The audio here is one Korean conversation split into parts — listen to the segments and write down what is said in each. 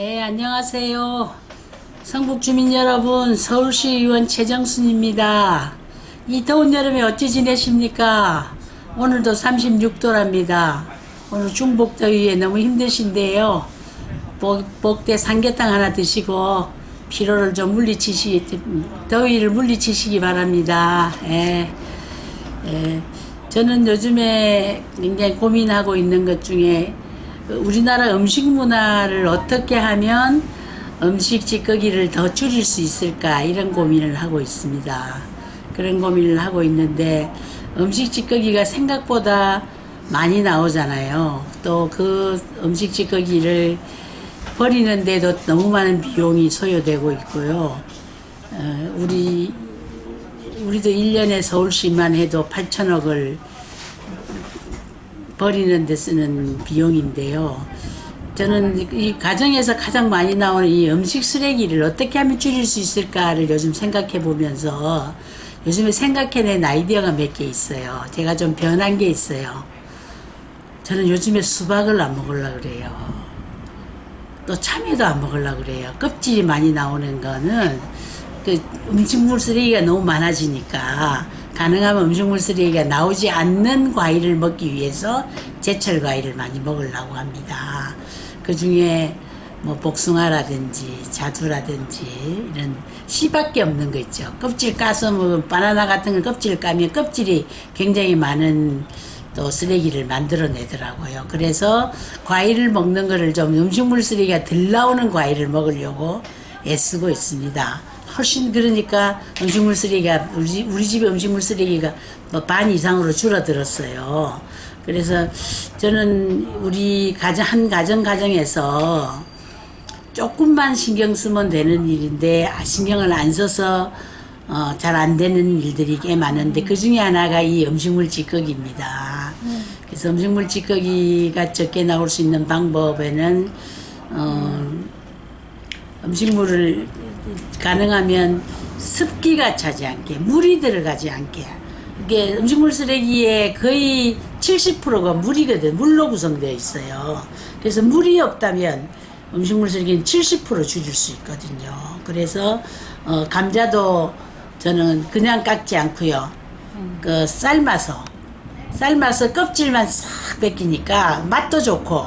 네, 안녕하세요. 성북 주민 여러분, 서울시 의원 최정순입니다. 이 더운 여름에 어찌 지내십니까? 오늘도 36도랍니다. 오늘 중복더위에 너무 힘드신데요. 복대 삼계탕 하나 드시고 피로를 좀 더위를 물리치시기 바랍니다. 저는 요즘에 굉장히 고민하고 있는 것 중에 우리나라 음식 문화를 어떻게 하면 음식 찌꺼기를 더 줄일 수 있을까, 이런 고민을 하고 있습니다. 그런 고민을 하고 있는데 음식 찌꺼기가 생각보다 많이 나오잖아요. 또 그 음식 찌꺼기를 버리는데도 너무 많은 비용이 소요되고 있고요. 우리도 1년에 서울시만 해도 8천억을 버리는 데 쓰는 비용인데요. 저는 이 가정에서 가장 많이 나오는 이 음식 쓰레기를 어떻게 하면 줄일 수 있을까를 요즘 생각해 보면서 요즘에 생각해낸 아이디어가 몇 개 있어요. 제가 좀 변한 게 있어요. 저는 요즘에 수박을 안 먹으려고 그래요. 또 참외도 안 먹으려고 그래요. 껍질이 많이 나오는 거는 그 음식물 쓰레기가 너무 많아지니까 가능하면 음식물 쓰레기가 나오지 않는 과일을 먹기 위해서 제철 과일을 많이 먹으려고 합니다. 그 중에 뭐 복숭아라든지 자두라든지 이런 씨밖에 없는 거 있죠. 껍질 까서 뭐 바나나 같은 거 껍질 까면 껍질이 굉장히 많은 또 쓰레기를 만들어내더라고요. 그래서 과일을 먹는 거를 좀 음식물 쓰레기가 덜 나오는 과일을 먹으려고 애쓰고 있습니다. 훨씬 그러니까 음식물 쓰레기가 우리 집의 음식물 쓰레기가 뭐 반 이상으로 줄어들었어요. 그래서 저는 우리 한 가정에서 조금만 신경 쓰면 되는 일인데 신경을 안 써서 잘 안 되는 일들이 꽤 많은데 그 중에 하나가 이 음식물 찌꺼기입니다. 그래서 음식물 찌꺼기가 적게 나올 수 있는 방법에는 음식물을 가능하면 습기가 차지 않게, 물이 들어가지 않게. 이게 음식물 쓰레기의 거의 70%가 물이거든. 물로 구성되어 있어요. 그래서 물이 없다면 음식물 쓰레기는 70% 줄일 수 있거든요. 그래서 감자도 저는 그냥 깎지 않고요. 삶아서 껍질만 싹 벗기니까 맛도 좋고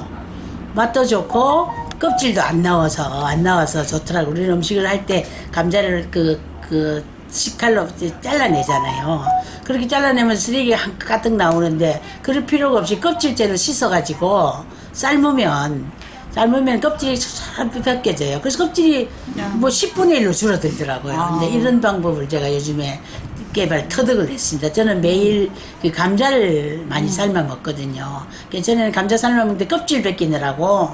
껍질도 안 나와서 좋더라고. 우리는 음식을 할 때 감자를 식칼로 잘라내잖아요. 그렇게 잘라내면 쓰레기가 가득 나오는데 그럴 필요가 없이 껍질째로 씻어가지고 삶으면 껍질이 잘 벗겨져요. 그래서 껍질이 뭐 10분의 1로 줄어들더라고요. 근데 이런 방법을 제가 요즘에 터득을 했습니다. 저는 매일 그 감자를 많이 삶아 먹거든요. 전에는 감자 삶아 먹는데 껍질 벗기느라고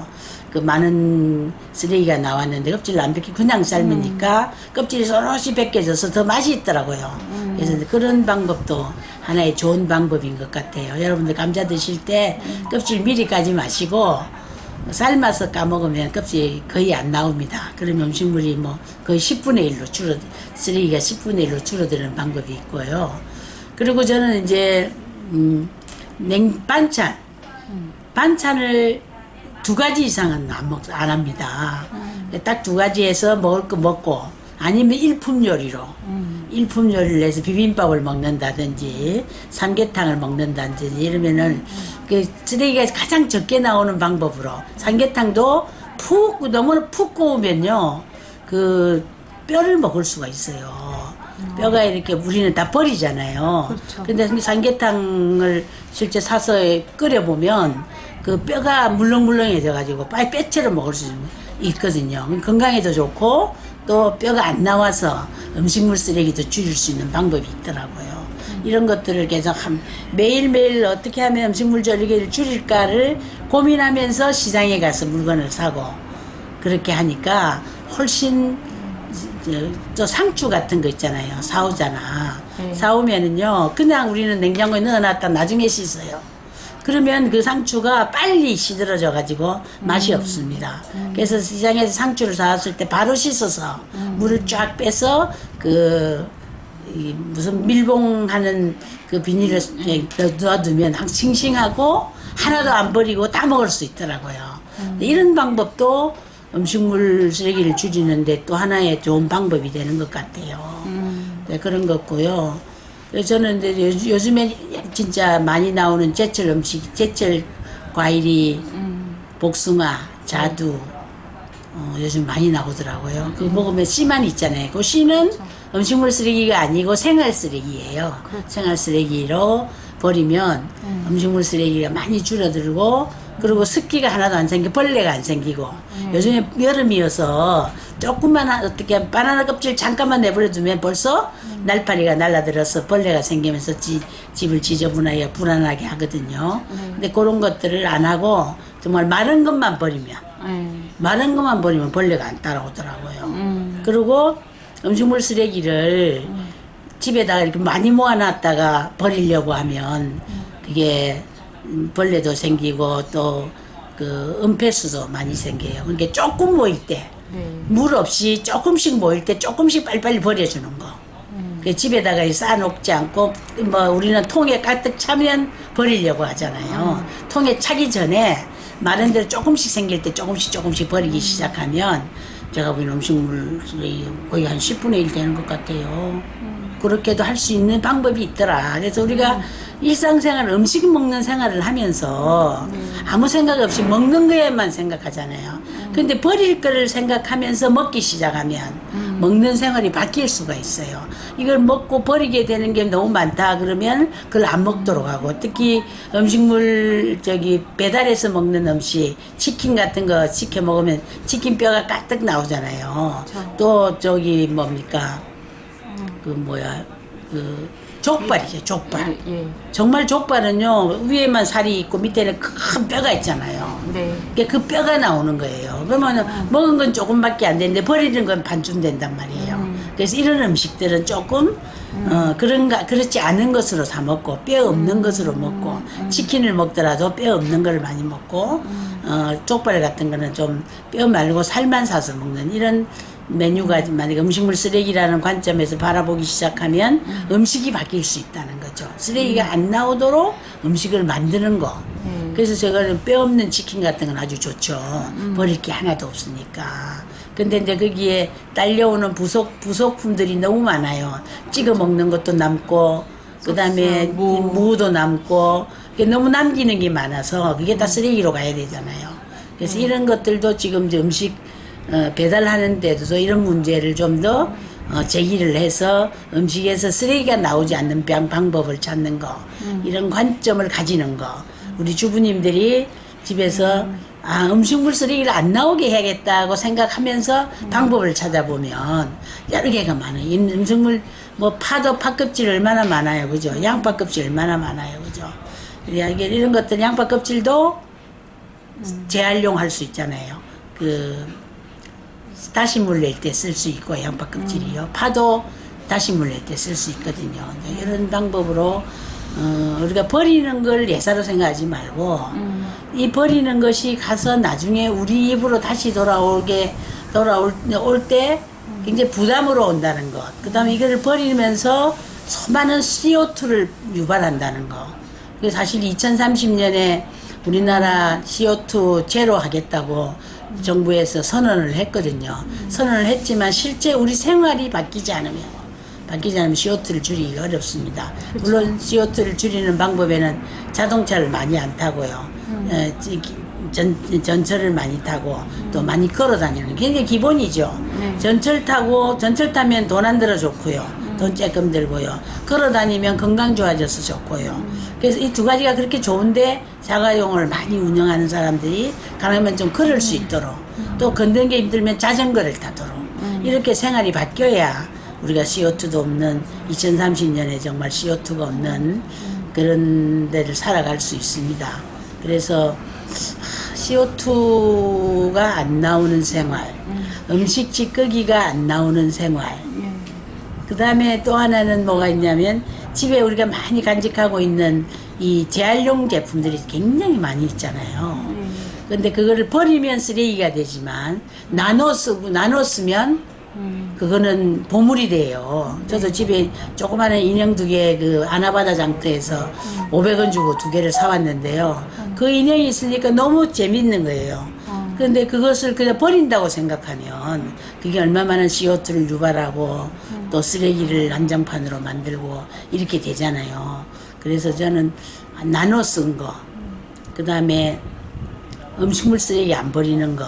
그 많은 쓰레기가 나왔는데 껍질을 안 벗기고 그냥 삶으니까 껍질이 소로시 벗겨져서 더 맛이 있더라고요. 그래서 그런 방법도 하나의 좋은 방법인 것 같아요. 여러분들 감자 드실 때 껍질 미리 까지 마시고 삶아서 까먹으면 껍질이 거의 안 나옵니다. 그러면 음식물이 뭐 거의 10분의 1로 쓰레기가 10분의 1로 줄어드는 방법이 있고요. 그리고 저는 이제 반찬을 2가지 이상은 안 합니다. 딱 2가지에서 먹을 거 먹고 아니면 일품 요리를 해서 비빔밥을 먹는다든지 삼계탕을 먹는다든지 이러면은 그 쓰레기가 가장 적게 나오는 방법으로 삼계탕도 너무 푹 구우면요 그 뼈를 먹을 수가 있어요. 뼈가 이렇게 우리는 다 버리잖아요. 그렇죠. 근데 삼계탕을 실제 사서 끓여보면 그 뼈가 물렁물렁해져 가지고 빨리 뼈채로 먹을 수 있거든요. 건강에도 좋고 또 뼈가 안 나와서 음식물 쓰레기도 줄일 수 있는 방법이 있더라고요. 이런 것들을 계속 매일매일 어떻게 하면 음식물 쓰레기를 줄일까를 고민하면서 시장에 가서 물건을 사고 그렇게 하니까 훨씬 저 상추 같은 거 있잖아요. 사오잖아. 사오면은요 그냥 우리는 냉장고에 넣어놨다 나중에 씻어요. 그러면 그 상추가 빨리 시들어져 가지고 맛이 없습니다. 그래서 시장에서 상추를 사왔을 때 바로 씻어서 물을 쫙 빼서 무슨 밀봉하는 그 비닐을 넣어두면 싱싱하고 하나도 안 버리고 다 먹을 수 있더라고요. 이런 방법도 음식물 쓰레기를 줄이는데 또 하나의 좋은 방법이 되는 것 같아요. 네, 그런 것 같고요. 저는 이제 요즘에 진짜 많이 나오는 제철 음식, 제철 과일이 복숭아, 자두, 요즘 많이 나오더라고요. 그거 먹으면 씨만 있잖아요. 그 씨는 음식물 쓰레기가 아니고 생활 쓰레기예요. 생활 쓰레기로 버리면 음식물 쓰레기가 많이 줄어들고, 그리고 습기가 하나도 안 생기고 벌레가 안 생기고, 요즘에 여름이어서 조금만 어떻게 바나나 껍질 잠깐만 내버려두면 벌써 날파리가 날아들어서 벌레가 생기면서 집을 지저분하게 불안하게 하거든요. 근데 그런 것들을 안 하고 정말 마른 것만 버리면, 마른 것만 버리면 벌레가 안 따라오더라고요. 그리고 음식물 쓰레기를 집에다가 이렇게 많이 모아놨다가 버리려고 하면 그게 벌레도 생기고 또 그 은폐수도 많이 생겨요. 그러니까 조금 모일 때, 물 없이 조금씩 모일 때 조금씩 빨리빨리 버려주는 거. 그 집에다가 쌓아놓지 않고, 뭐 우리는 통에 가득 차면 버리려고 하잖아요. 통에 차기 전에 마른 대로 조금씩 생길 때 조금씩 버리기 시작하면 제가 보기엔 음식물 거의 한 10분의 1 되는 것 같아요. 그렇게도 할 수 있는 방법이 있더라. 그래서 우리가 일상생활, 음식 먹는 생활을 하면서 아무 생각 없이 먹는 거에만 생각하잖아요. 근데 버릴 거를 생각하면서 먹기 시작하면 먹는 생활이 바뀔 수가 있어요. 이걸 먹고 버리게 되는 게 너무 많다 그러면 그걸 안 먹도록 하고, 특히 음식물 배달해서 먹는 음식, 치킨 같은 거 시켜 먹으면 치킨 뼈가 가득 나오잖아요. 또 뭡니까? 족발이죠, 족발. 정말 족발은요, 위에만 살이 있고 밑에는 큰 뼈가 있잖아요. 그 뼈가 나오는 거예요. 그러면 먹은 건 조금밖에 안 되는데 버리는 건 반쯤 된단 말이에요. 그래서 이런 음식들은 조금, 그렇지 않은 것으로 사 먹고, 뼈 없는 것으로 먹고, 치킨을 먹더라도 뼈 없는 걸 많이 먹고, 족발 같은 거는 좀 뼈 말고 살만 사서 먹는 이런 메뉴가 만약에 음식물 쓰레기라는 관점에서 바라보기 시작하면 음식이 바뀔 수 있다는 거죠. 쓰레기가 안 나오도록 음식을 만드는 거. 그래서 제가 뼈 없는 치킨 같은 건 아주 좋죠. 버릴 게 하나도 없으니까. 근데 이제 거기에 딸려오는 부속품들이 너무 많아요. 찍어 먹는 것도 남고, 그 다음에 무도 남고, 너무 남기는 게 많아서 그게 다 쓰레기로 가야 되잖아요. 그래서 이런 것들도 지금 이제 음식 배달하는 데도 이런 문제를 좀 더 제기를 해서 음식에서 쓰레기가 나오지 않는 방법을 찾는 거, 이런 관점을 가지는 거. 우리 주부님들이 집에서 음식물 쓰레기를 안 나오게 해야겠다고 생각하면서 방법을 찾아보면 여러 개가 많아요. 음식물 파껍질 얼마나 많아요, 그죠? 양파 껍질 얼마나 많아요, 그죠? 이런 것들 양파 껍질도 재활용할 수 있잖아요. 다시 물 낼 때 쓸 수 있고, 양파 껍질이요. 파도 다시 물 낼 때 쓸 수 있거든요. 이런 방법으로 우리가 버리는 걸 예사로 생각하지 말고 이 버리는 것이 가서 나중에 우리 입으로 다시 돌아올 때 굉장히 부담으로 온다는 것. 그 다음에 이거를 버리면서 수많은 CO2를 유발한다는 것. 사실 2030년에 우리나라 CO2 제로 하겠다고 정부에서 선언을 했거든요. 선언을 했지만 실제 우리 생활이 바뀌지 않으면 CO2를 줄이기가 어렵습니다. 물론 CO2를 줄이는 방법에는 자동차를 많이 안 타고요. 전철을 많이 타고 또 많이 걸어 다니는 게 굉장히 기본이죠. 전철 타면 돈 안 들어 좋고요. 돈 조금 들고요. 걸어 다니면 건강 좋아져서 좋고요. 그래서 이 두 가지가 그렇게 좋은데 자가용을 많이 운영하는 사람들이 가능하면 좀 걸을 수 있도록, 또 걷는 게 힘들면 자전거를 타도록, 이렇게 생활이 바뀌어야 우리가 CO2도 없는 2030년에 정말 CO2가 없는 그런 데를 살아갈 수 있습니다. 그래서 CO2가 안 나오는 생활, 음식 찌꺼기가 안 나오는 생활, 그 다음에 또 하나는 뭐가 있냐면 집에 우리가 많이 간직하고 있는 이 재활용 제품들이 굉장히 많이 있잖아요. 근데 그거를 버리면 쓰레기가 되지만 나눠 쓰면 그거는 보물이 돼요. 저도 집에 조그마한 인형 2개 아나바다 장터에서 500원 주고 2개를 사왔는데요. 그 인형이 있으니까 너무 재밌는 거예요. 그런데 그것을 그냥 버린다고 생각하면 그게 얼마나 CO2를 유발하고 또 쓰레기를 한정판으로 만들고 이렇게 되잖아요. 그래서 저는 나눠 쓴 거, 그 다음에 음식물 쓰레기 안 버리는 거,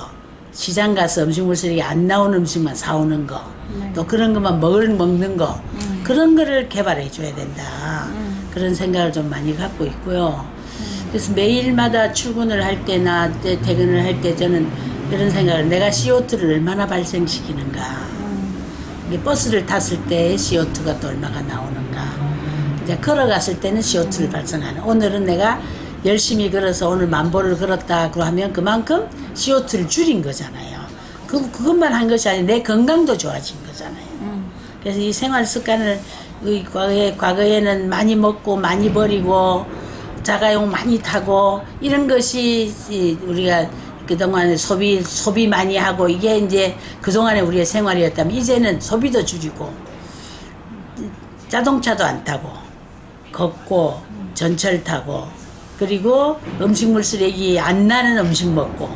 시장 가서 음식물 쓰레기 안 나오는 음식만 사오는 거, 또 그런 것만 먹는 거, 그런 거를 개발해 줘야 된다. 그런 생각을 좀 많이 갖고 있고요. 그래서 매일마다 출근을 할 때나 퇴근을 할 때 저는 이런 생각을, 내가 CO2를 얼마나 발생시키는가. 이게 버스를 탔을 때 CO2가 또 얼마가 나오는가. 이제 걸어갔을 때는 CO2를 발생하는. 오늘은 내가 열심히 걸어서 오늘 10,000보를 걸었다고 하면 그만큼 CO2를 줄인 거잖아요. 그것만 한 것이 아니라 내 건강도 좋아진 거잖아요. 그래서 이 생활 습관을 과거에는 많이 먹고 많이 버리고 자가용 많이 타고 이런 것이 우리가 그동안 소비 많이 하고 이게 이제 그동안에 우리의 생활이었다면 이제는 소비도 줄이고 자동차도 안 타고 걷고 전철 타고 그리고 음식물 쓰레기 안 나는 음식 먹고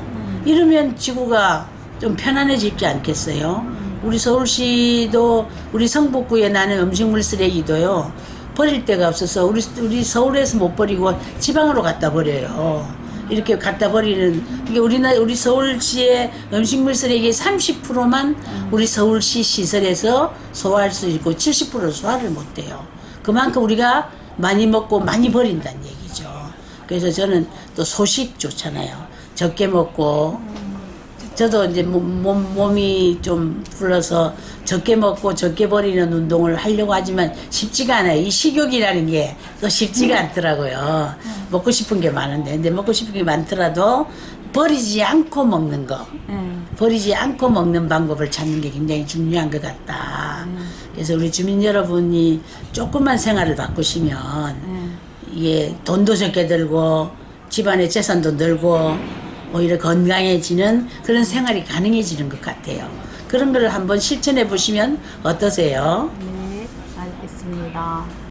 이러면 지구가 좀 편안해지지 않겠어요? 우리 서울시도 우리 성북구에 나는 음식물 쓰레기도요 버릴 데가 없어서 우리 서울에서 못 버리고 지방으로 갖다 버려요. 이렇게 갖다 버리는 이게 우리 서울시의 음식물 쓰레기 30%만 우리 서울시 시설에서 소화할 수 있고 70%는 소화를 못 해요. 그만큼 우리가 많이 먹고 많이 버린다는 얘기죠. 그래서 저는 또 소식 좋잖아요. 적게 먹고 저도 이제 몸이 좀 불러서 적게 먹고 적게 버리는 운동을 하려고 하지만 쉽지가 않아요. 이 식욕이라는 게 또 쉽지가 않더라고요. 먹고 싶은 게 많은데. 근데 먹고 싶은 게 많더라도 버리지 않고 먹는 거. 버리지 않고 먹는 방법을 찾는 게 굉장히 중요한 것 같다. 그래서 우리 주민 여러분이 조금만 생활을 바꾸시면 이게 돈도 적게 들고 집안의 재산도 늘고 오히려 건강해지는 그런 생활이 가능해지는 것 같아요. 그런 걸 한번 실천해 보시면 어떠세요? 네, 알겠습니다.